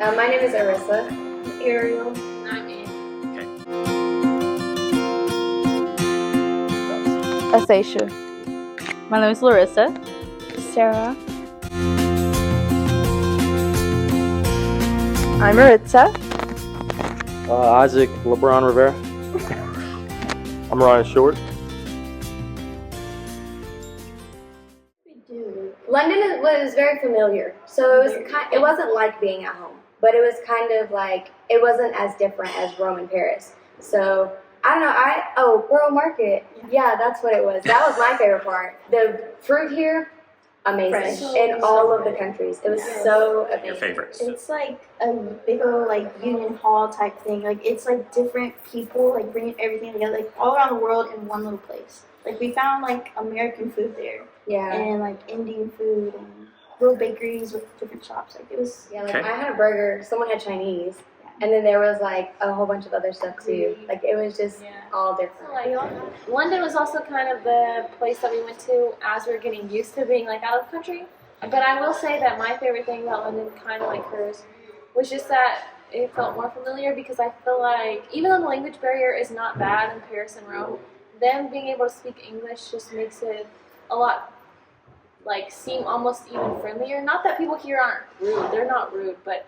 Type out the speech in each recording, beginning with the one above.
My name is Arissa. Ariel. I'm Annie. Asacia. My name is Larissa. Sarah. I'm Maritza. Isaac LeBron Rivera. I'm Ryan Short. London was very familiar, so it wasn't like being at home, but it was kind of like it wasn't as different as Rome and Paris. So I don't know. Borough Market. Yeah, that's what it was. That was my favorite part. The fruit here, amazing in all of the countries. It was so amazing. Your favorites? It's like a big old like union hall type thing. Like it's like different people like bringing everything together, like all around the world in one little place. Like we found like American food there. Yeah. And like Indian food and little bakeries with different shops. Like it was. Yeah, like I had a burger. Someone had Chinese. And then there was like a whole bunch of other stuff too. Like it was just all different. So, like, London was also kind of the place that we went to as we were getting used to being like out of the country. But I will say that my favorite thing about London, kind of like hers, was just that it felt more familiar because I feel like even though the language barrier is not bad in Paris and Rome, them being able to speak English just makes it a lot like seem almost even friendlier. Not that people here aren't rude; they're not rude, but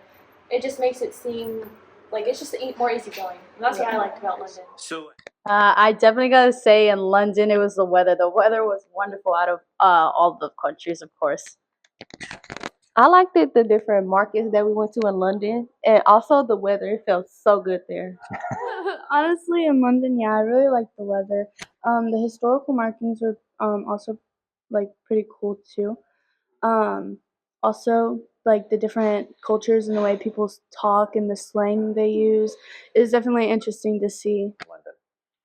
it just makes it seem like it's just more easygoing. And that's what I liked about London. So, I definitely gotta say in London it was the weather. The weather was wonderful out of all the countries, of course. I liked the different markets that we went to in London, and also the weather. It felt so good there. Honestly, in London, yeah, I really liked the weather. The historical markings were also like pretty cool too. Also, like the different cultures and the way people talk and the slang they use is definitely interesting to see.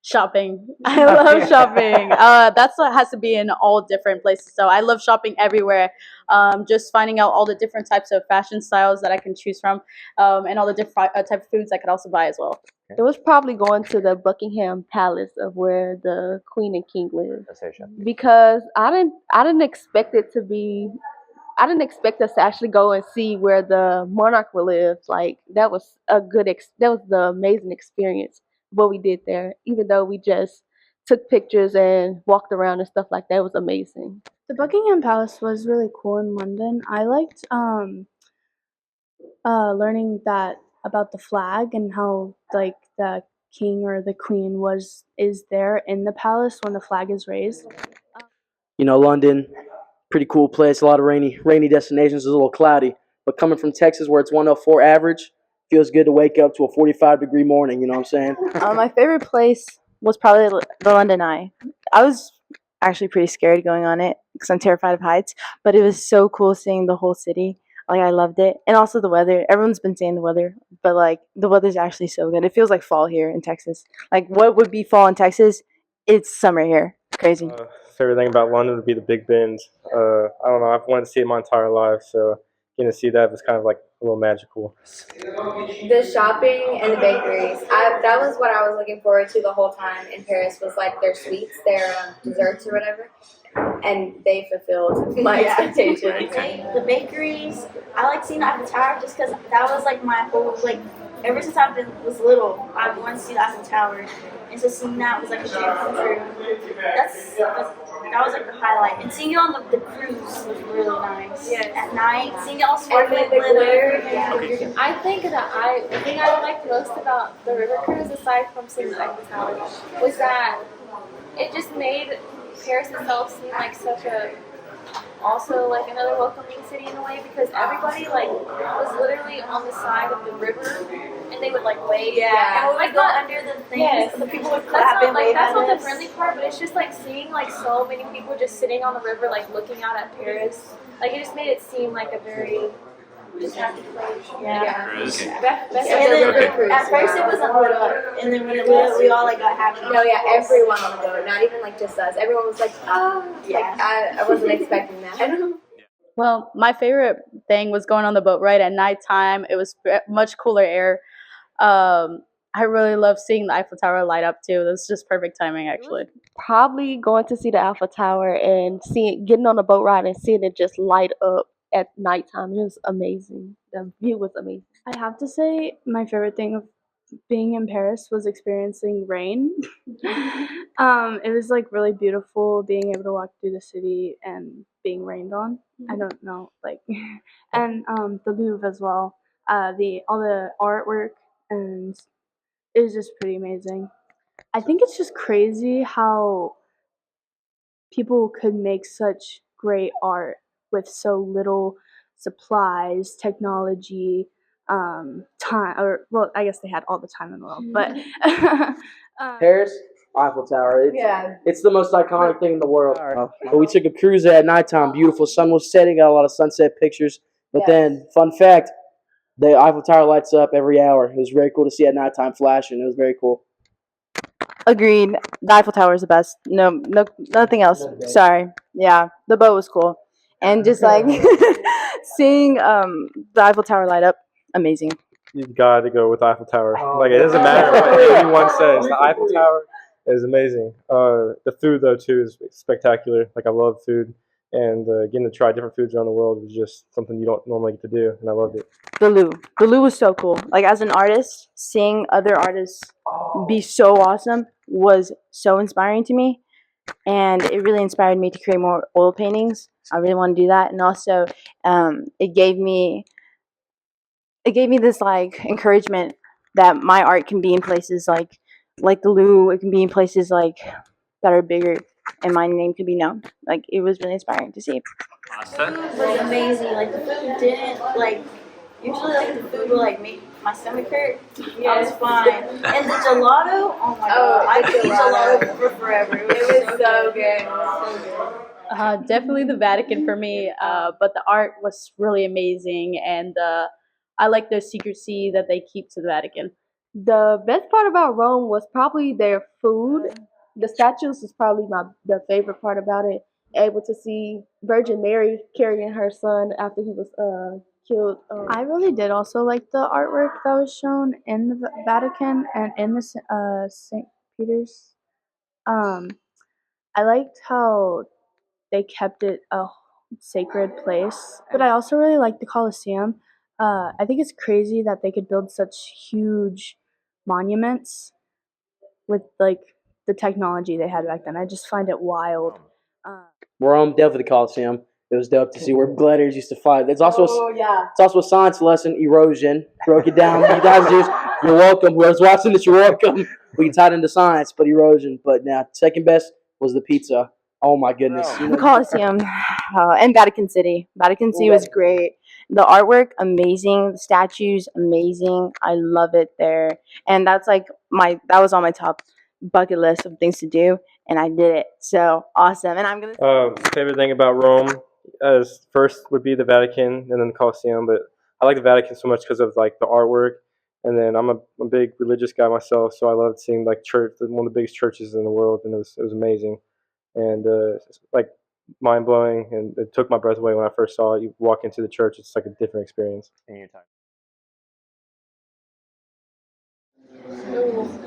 Shopping. I love shopping. That's what has to be in all different places. So I love shopping everywhere. Just finding out all the different types of fashion styles that I can choose from, and all the different type of foods I could also buy as well. It was probably going to the Buckingham Palace of where the Queen and King live, because I didn't expect it to be. I didn't expect us to actually go and see where the monarch would live. Like that was that was the amazing experience. What we did there, even though we just took pictures and walked around and stuff like that, it was amazing. The Buckingham Palace was really cool in London. I liked learning that about the flag and how like the king or the queen is there in the palace when the flag is raised. You know, London, pretty cool place. A lot of rainy destinations. It's a little cloudy, but coming from Texas where it's 104 average, feels good to wake up to a 45-degree morning. You know what I'm saying? My favorite place was probably the London Eye. I was actually pretty scared going on it because I'm terrified of heights, but it was so cool seeing the whole city. Like I loved it, and also the weather. Everyone's been saying the weather, but like the weather's actually so good. It feels like fall here in Texas. Like what would be fall in Texas? It's summer here. Crazy. Favorite thing about London would be the Big Bens. I don't know. I've wanted to see it my entire life, so getting to see that was kind of like a little magical. The shopping and the bakeries. That was what I was looking forward to the whole time in Paris. Was like their sweets, their desserts or whatever, and they fulfilled my expectations. The bakeries. I like seeing Eiffel Tower just because that was like my whole like. Ever since was little, I wanted to see the Eiffel Tower, and so seeing that was like a dream come true. That was like the highlight, and seeing it on the cruise was really nice. Yes. At night, seeing it all sparkling and the glitter. I think that the thing I liked most about the river cruise, aside from seeing the Eiffel Tower, was that it just made Paris itself seem like such a also like another welcoming city in a way, because everybody like was literally on the side of the river and they would like wave. Yeah, and like go under the things. Yes. The people would clap and wave that's at not us. the friendly part, but it's just like seeing like so many people just sitting on the river like looking out at Paris. Like it just made it seem like a very just happy place. Yeah. Best And then at first it wasn't lit up, and then when it lit up, we all like got happy. No, yeah, everyone on the boat, not even like just us. Everyone was like, oh, Yeah. like I wasn't expecting that. Well, my favorite thing was going on the boat ride at nighttime. It was much cooler air. I really love seeing the Eiffel Tower light up too. That's just perfect timing, actually. Probably going to see the Eiffel Tower and getting on a boat ride and seeing it just light up at nighttime. It was amazing. The view was amazing. I have to say, my favorite thing of being in Paris was experiencing rain. It was like really beautiful being able to walk through the city and being rained on. I don't know, like, and the Louvre as well. The all the artwork, and it was just pretty amazing. I think it's just crazy how people could make such great art with so little supplies, technology, time, or well, I guess they had all the time in the world, but Paris, Eiffel Tower. It's the most iconic thing in the world. But we took a cruise at nighttime. Beautiful sun was setting. Got a lot of sunset pictures. But then, fun fact, the Eiffel Tower lights up every hour. It was very cool to see at nighttime flashing. It was very cool. Agreed. The Eiffel Tower is the best. No, nothing else. Sorry. Yeah, the boat was cool, and just like seeing the Eiffel Tower light up, amazing. You've got to go with the Eiffel Tower. Like, it doesn't matter what anyone says. The Eiffel Tower is amazing. The food, though, too, is spectacular. Like, I love food. And getting to try different foods around the world was just something you don't normally get to do. And I loved it. The Louvre was so cool. Like, as an artist, seeing other artists be so awesome was so inspiring to me. And it really inspired me to create more oil paintings. I really want to do that. And also, it gave me this like encouragement that my art can be in places like the Louvre. It can be in places like that are bigger, and my name can be known. Like, it was really inspiring to see. The food was amazing. Like, the food didn't like. Usually, like, the food would like make my stomach hurt. I was fine. And the gelato, oh my god, I could eat gelato for forever. It was so good. Definitely the Vatican for me, but the art was really amazing, and I like the secrecy that they keep to the Vatican. The best part about Rome was probably their food. The statues was probably the favorite part about it. Able to see Virgin Mary carrying her son after he was killed. I really did also like the artwork that was shown in the Vatican and in the St. Peter's. I liked how they kept it a sacred place, but I also really liked the Colosseum. I think it's crazy that they could build such huge monuments with like the technology they had back then. I just find it wild. Rome, definitely the Colosseum. It was dope to see where gladiators used to fight. It's also it's also a science lesson, erosion. Broke it down. You guys you're welcome. Whoever's watching this, you're welcome. We can tie it into science, but erosion. But now, second best was the pizza. Oh my goodness. The Colosseum and Vatican City. Vatican City was great. The artwork, amazing. The statues, amazing. I love it there. And that's like that was on my top bucket list of things to do, and I did it. So awesome. And I'm gonna favorite thing about Rome, as first would be the Vatican and then the Colosseum. But I like the Vatican so much because of like the artwork. And then I'm a big religious guy myself, so I loved seeing like church, one of the biggest churches in the world, and it was amazing. And like mind blowing, and it took my breath away when I first saw it. You walk into the church, it's like a different experience.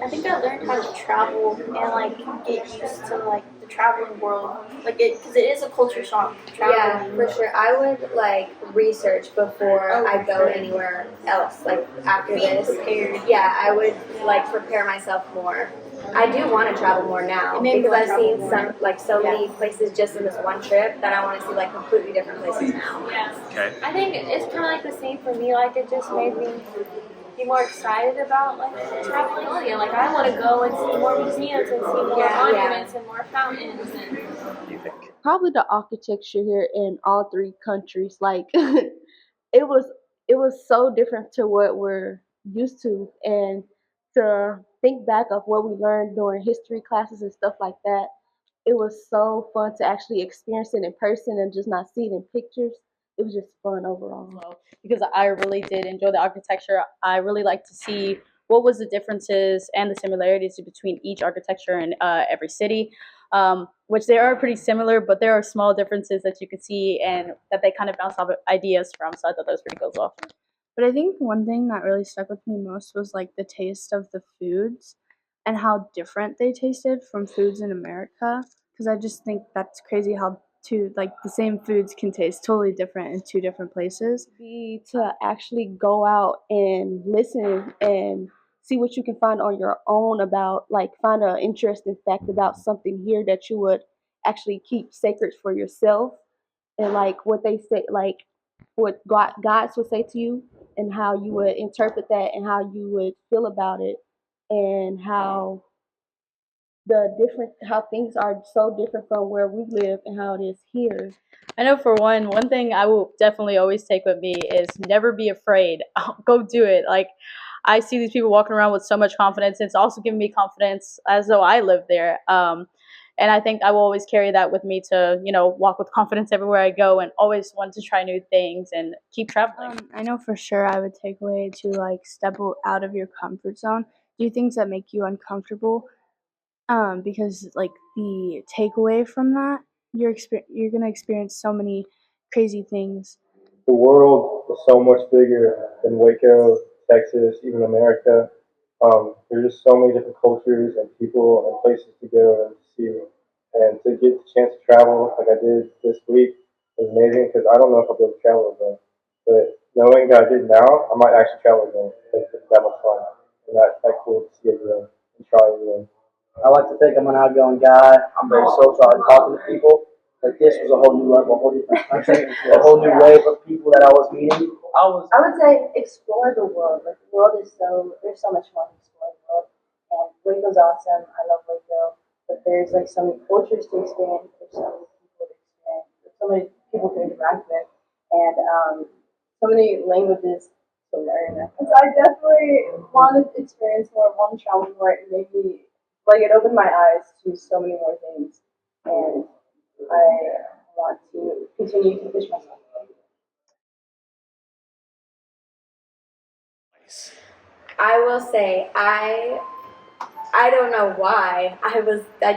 I think I learned how to travel and like get used to like the traveling world, like because it is a culture shock. Yeah, Traveling. for sure. I would like research before I go anywhere else. Like after this, yeah, I would like prepare myself more. I do want to travel more now because I've seen so many places just in this one trip that I want to see like completely different places now. Yeah. Okay. I think it's kind of like the same for me. Like, it just made me be more excited about like traveling. Yeah, like I want to go and see more museums and see more monuments and more fountains. And Probably the architecture here in all three countries. Like it was so different to what we're used to, and to think back of what we learned during history classes and stuff like that. It was so fun to actually experience it in person and just not see it in pictures. It was just fun overall. Because I really did enjoy the architecture. I really like to see what was the differences and the similarities between each architecture in every city, which they are pretty similar, but there are small differences that you can see and that they kind of bounce off ideas from. So I thought that was pretty cool as well. But I think one thing that really stuck with me most was like the taste of the foods and how different they tasted from foods in America. Because I just think that's crazy how the same foods can taste totally different in two different places. Be to actually go out and listen and see what you can find on your own about, like, find an interesting fact about something here that you would actually keep sacred for yourself, and like what they say, like what gods would say to you, and how you would interpret that and how you would feel about it, and how things are so different from where we live and how it is here. I know for one thing I will definitely always take with me is never be afraid. Go do it. Like, I see these people walking around with so much confidence. It's also giving me confidence as though I live there. And I think I will always carry that with me to, walk with confidence everywhere I go, and always want to try new things and keep traveling. I know for sure I would take away to like step out of your comfort zone, do things that make you uncomfortable, because like the takeaway from that, you're gonna experience so many crazy things. The world is so much bigger than Waco, Texas, even America. There's just so many different cultures and people and places to go and see. And to get the chance to travel like I did this week was amazing, because I don't know if I'll be able to travel again. But knowing that I did now, I might actually travel again because it's that much fun. And that's that cool to see it again and try it again. I like to think I'm an outgoing guy. I'm very social. I like talking to people. Like, this was a whole new level, a whole different country, a whole new wave of people that I was meeting. I would say explore the world. Like, the world is there's so much more to explore the world. And Waco's awesome. I love Waco. But there's like so many cultures to experience. There's so many people to experience. There's so many people to interact with. And so many languages to learn. I definitely wanted to experience more, want to travel more. It made me, it opened my eyes to so many more things. And I want to continue to push myself. I will say I don't know why I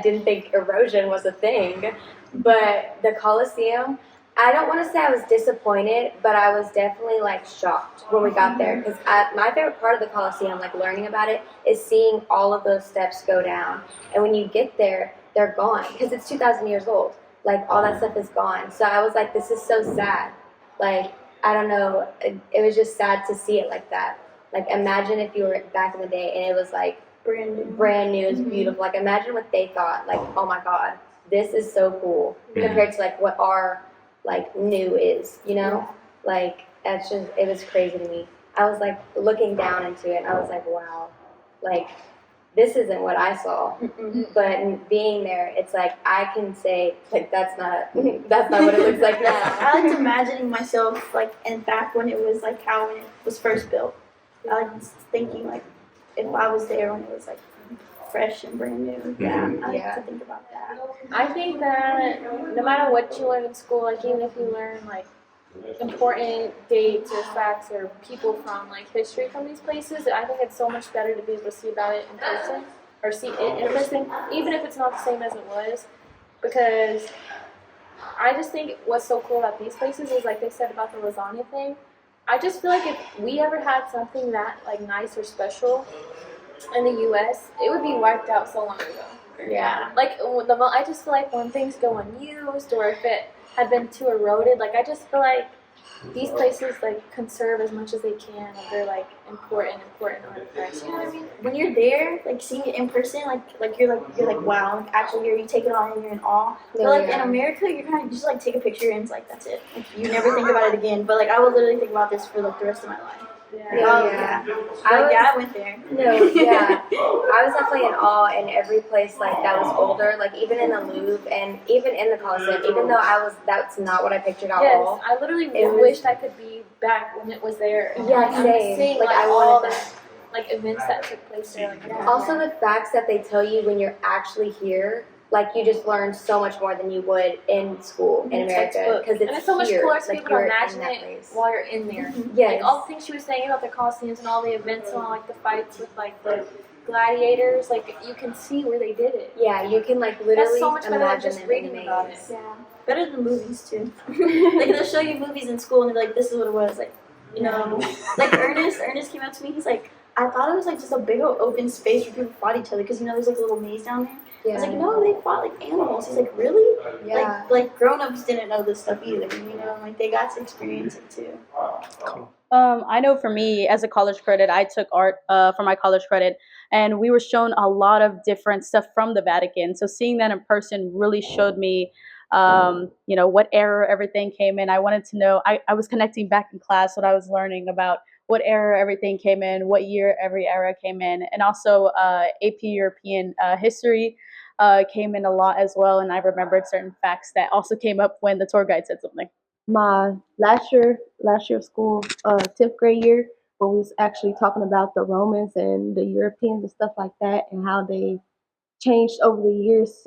didn't think erosion was a thing, but the Colosseum, I don't want to say I was disappointed, but I was definitely like shocked when we got there, because my favorite part of the Colosseum, like learning about it, is seeing all of those steps go down. And when you get there, they're gone because it's 2,000 years old. Like, all that stuff is gone. So I was like, this is so sad. Like, I don't know. It was just sad to see it like that. Like, imagine if you were back in the day and it was like brand new, it's beautiful. Like, imagine what they thought. Like, oh my God, this is so cool compared to like what our like new is, Like, that's just, it was crazy to me. I was like looking down into it and I was like, wow, like, this isn't what I saw. But being there, it's like I can say, like, that's not what it looks like now. I liked imagining myself like in back when it was like how when it was first built. I like thinking like if I was there when it was like fresh and brand new. Yeah, I like to think about that. I think that no matter what you learn in school, like even if you learn like important dates or facts or people from like history from these places, I think it's so much better to be able to see about it in person, or see it in person, even if it's not the same as it was, because I just think what's so cool about these places is, like they said about the lasagna thing, I just feel like if we ever had something that like nice or special in the U.S., it would be wiped out so long ago. Yeah. Like, I just feel like when things go unused, or if it had been too eroded, like, I just feel like these places like conserve as much as they can, and they're like important artifacts. You know what I mean? When you're there, like seeing it in person, like you're like wow, like actually here you take it on and you're in awe. But like in America, you're kind of just like take a picture and it's like that's it. Like you never think about it again. But like I would literally think about this for like the rest of my life. I went there. I was definitely in awe in every place like that was older, like even in the Louvre and even in the Colosseum, even though that's not what I pictured at all. I literally wished I could be back when it was there. And, Same. Like I all wanted like events that took place there. Like, Also, the facts that they tell you when you're actually here, like you just learn so much more than you would in school in America, because it's so much here. cooler to Like, be able to you're imagine in that it place. while you're in there. Yes. Like all the things she was saying about the Colosseums and all the events and all like the fights with like the gladiators, like you can see where they did it. Yeah, you can like literally That's so much better than imagine just them reading in about it. maze. Yeah, better than movies too. Like they'll show you movies in school and they're like, this is what it was. Like, like Ernest came up to me. He's like, I thought it was like just a big old open space where people fought each other because there's like a little maze down there. I was like, Yeah. no, they fought like animals. He's like, really? Yeah. Like grown-ups didn't know this stuff either, you know, like they got to experience it too. I know for me, as a college credit, I took art for my college credit, and we were shown a lot of different stuff from the Vatican. So seeing that in person really showed me, what era everything came in. I wanted to know, I was connecting back in class what I was learning about what era everything came in, what year every era came in, and also AP European history came in a lot as well. And I remembered certain facts that also came up when the tour guide said something. My last year of school, 10th grade year, when we was actually talking about the Romans and the Europeans and stuff like that, and how they changed over the years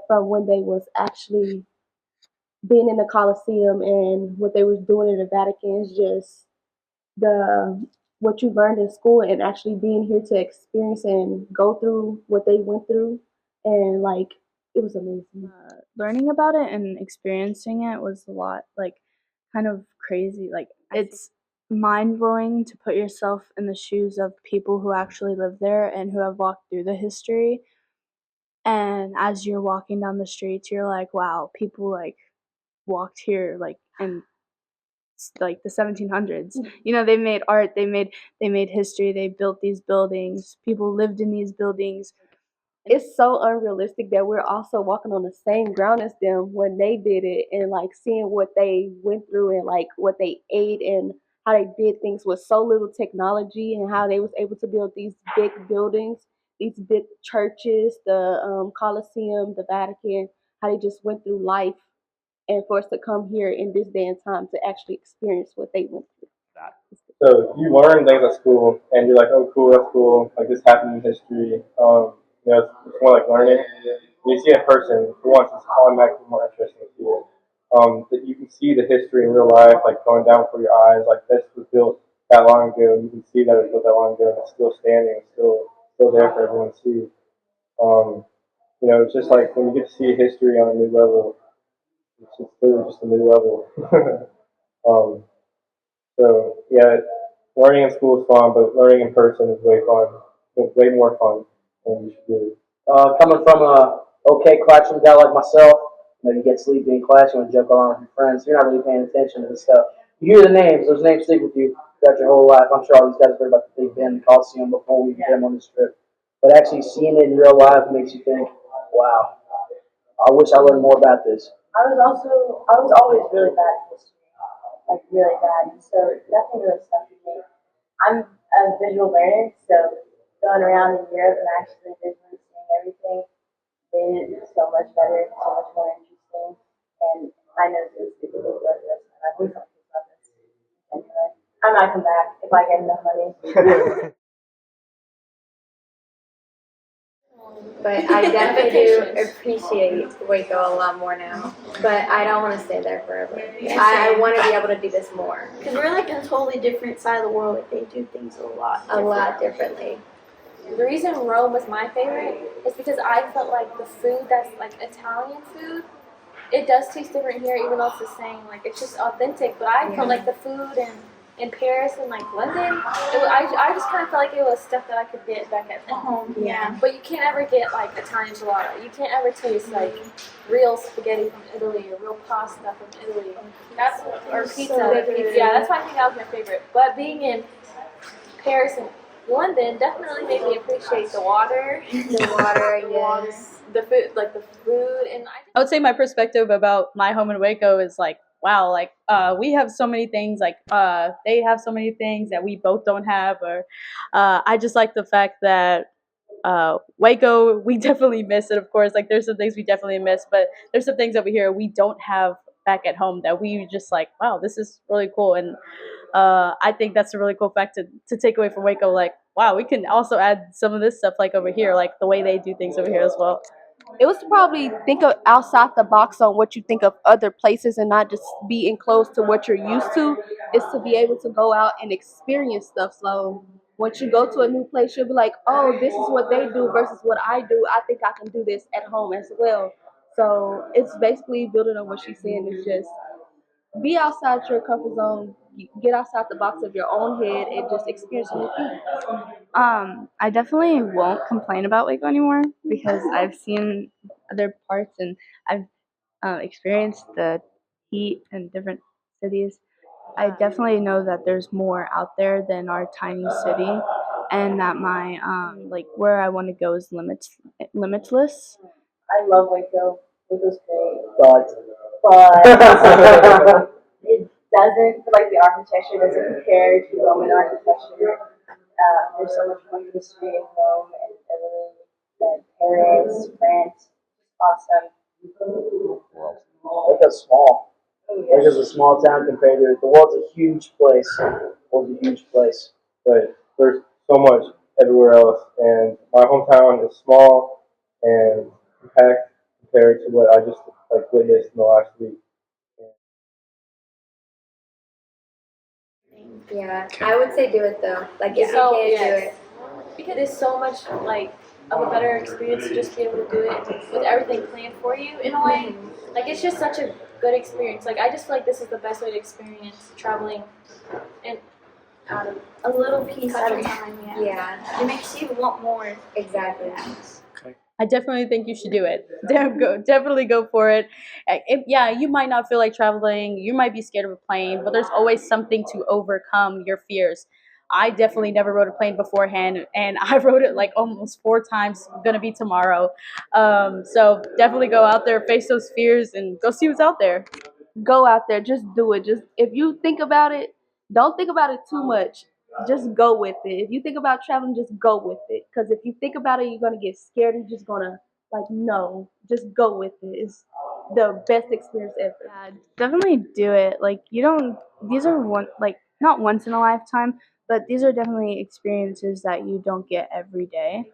from when they was actually being in the Colosseum and what they was doing in the Vatican. Is just the what you learned in school and actually being here to experience and go through what they went through, and like it was amazing. Learning about it and experiencing it was a lot, like, kind of crazy. Like, it's mind blowing to put yourself in the shoes of people who actually live there and who have walked through the history. And as you're walking down the streets, you're like, wow, people like walked here like in like the 1700s. You know, they made art, they made history, they built these buildings, people lived in these buildings. It's so unrealistic that we're also walking on the same ground as them when they did it, and like seeing what they went through and like what they ate and how they did things with so little technology, and how they was able to build these big buildings, these big churches, the Colosseum, the Vatican, how they just went through life, and for us to come here in this day and time to actually experience what they went through. So you learn things at school, and you're like, oh, cool, that's cool. Like this happened in history. It's more like learning. When you see a person, for once, it's automatically more interesting to you. That you can see the history in real life, like going down before your eyes. Like this was built that long ago, and you can see that it was built that long ago, and it's still standing, it's still there for everyone to see. It's just like when you get to see history on a new level, it's just literally just a new level. um, so yeah, learning in school is fun, but learning in person is way fun. It's way more fun, and you should do it. Coming from a okay classroom guy like myself, you get sleepy in class, you want to joke around with your friends, you're not really paying attention to this stuff. You hear the names, those names stick with you throughout your whole life. I'm sure all these guys have heard about the Big Ben, the Colosseum before we came on this trip. But actually seeing it in real life makes you think, wow, I wish I learned more about this. I was always really bad at history, like really bad, and so nothing really stuck with me. I'm a visual learner, so going around in Europe and actually visually seeing everything made it so much better, so much more interesting. And I know this people will love this, and I think some people love this. Anyway, I might come back if I get enough money. But I definitely do appreciate Waco a lot more now. But I don't want to stay there forever. I want to be able to do this more. Because we're like in a totally different side of the world. Like they do things a lot differently. The reason Rome was my favorite is because I felt like the food that's like Italian food, it does taste different here, even though it's the same. Like it's just authentic. But I felt like the food in Paris and like London, I just kind of felt like it was stuff that I could get back at home. Yeah. But you can't ever get like Italian gelato. You can't ever taste like real spaghetti from Italy or real pasta from Italy. That's or pizza. Yeah, that's why I think that was my favorite. But being in Paris and London definitely made me appreciate the water. Yes. The food, like the food, and I would say my perspective about my home in Waco is like, wow, like we have so many things, like they have so many things that we both don't have, or I just like the fact that Waco, we definitely miss it, of course. Like there's some things we definitely miss, but there's some things over here we don't have back at home that we just like, wow, this is really cool. And I think that's a really cool fact to take away from Waco. Like, wow, we can also add some of this stuff like over here, like the way they do things over here as well. It was to probably think of outside the box on what you think of other places and not just be enclosed to what you're used to. Is to be able to go out and experience stuff. So once you go to a new place, you'll be like, oh, this is what they do versus what I do. I think I can do this at home as well. So it's basically building on what she's saying. It's just be outside your comfort zone, get outside the box of your own head, and just experience new things. I definitely won't complain about Waco anymore because I've seen other parts and I've experienced the heat in different cities. I definitely know that there's more out there than our tiny city, and that my like where I want to go is limitless. I love Waco. Waco's great. But It doesn't, like the architecture doesn't compare to Roman architecture. There's so much more history in Rome and Italy and Paris, France. Awesome. Waco's small. Oh, yes. Waco's a small town compared to it. The world's a huge place. The world's a huge place. But there's so much everywhere else, and my hometown is small and compact compared to what I just like witnessed in the last week. Yeah, I would say do it though. Like if So, you can't do yes. it. Because it's so much like of a better experience to just be able to do it with everything planned for you in a way. Like it's just such a good experience. Like I just feel like this is the best way to experience traveling and out of A little piece at a country. time. Yeah. Yeah, It makes you want more. exactly. I definitely think you should do it. Definitely go for it. Yeah, you might not feel like traveling. You might be scared of a plane, but there's always something to overcome your fears. I definitely never rode a plane beforehand, and I rode it like almost 4 times. Gonna be tomorrow. So definitely go out there, face those fears, and go see what's out there. Go out there, just do it. Just if you think about it, don't think about it too much. Just go with it. If you think about traveling, just go with it. Because if you think about it, you're gonna get scared. You're just gonna like no, just go with it. It's the best experience ever. Yeah, definitely do it. Like you don't. These are not once in a lifetime, but these are definitely experiences that you don't get every day.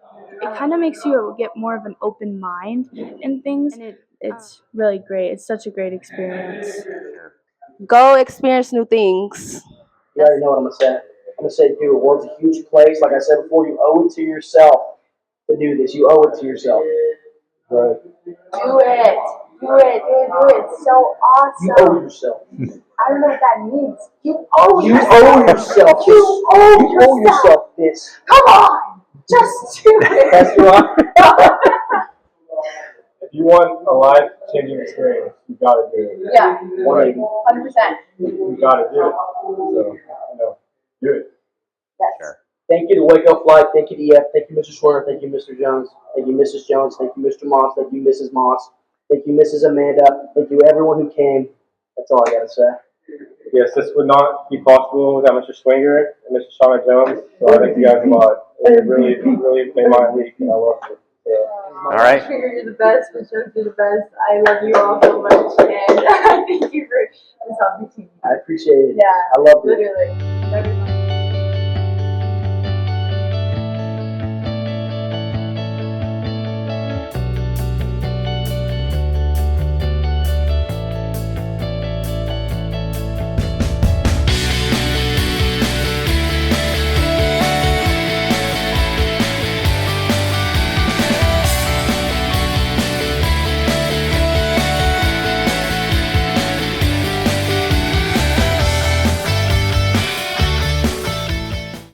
It kind of makes you get more of an open mind in things, and it's really great. It's such a great experience. Go experience new things. you already know what I'm gonna say. I'm gonna say do it. The world's a huge place. Like I said before, you owe it to yourself to do this. You owe it to yourself. Right. Do it. Do it. Do it. Do it. It's so awesome. You owe yourself. I don't know what that means. You owe You yourself. owe yourself. You owe yourself. This. Come on. Just do it. That's right. If you want a life-changing experience, you gotta do it. Yeah. 180. 100%. You gotta do it. So, do it. Yes. Thank you to Waco FLYTE. Thank you to EF. Thank you, Mr. Schwerner. Thank you, Mr. Jones. Thank you, Mrs. Jones. Thank you, Mr. Moss. Thank you, Mrs. Moss. Thank you, Mrs. Amanda. Thank you, everyone who came. That's all I gotta say. Yes, this would not be possible without Mr. Swinger and Mr. Shauna Jones. So I thank you guys a lot. It really made my week, and I loved it. So. All right. You're the best. Miss Jones, you're the best. I love you all so much, and thank you for this opportunity. I appreciate it. Yeah. I loved it. Literally.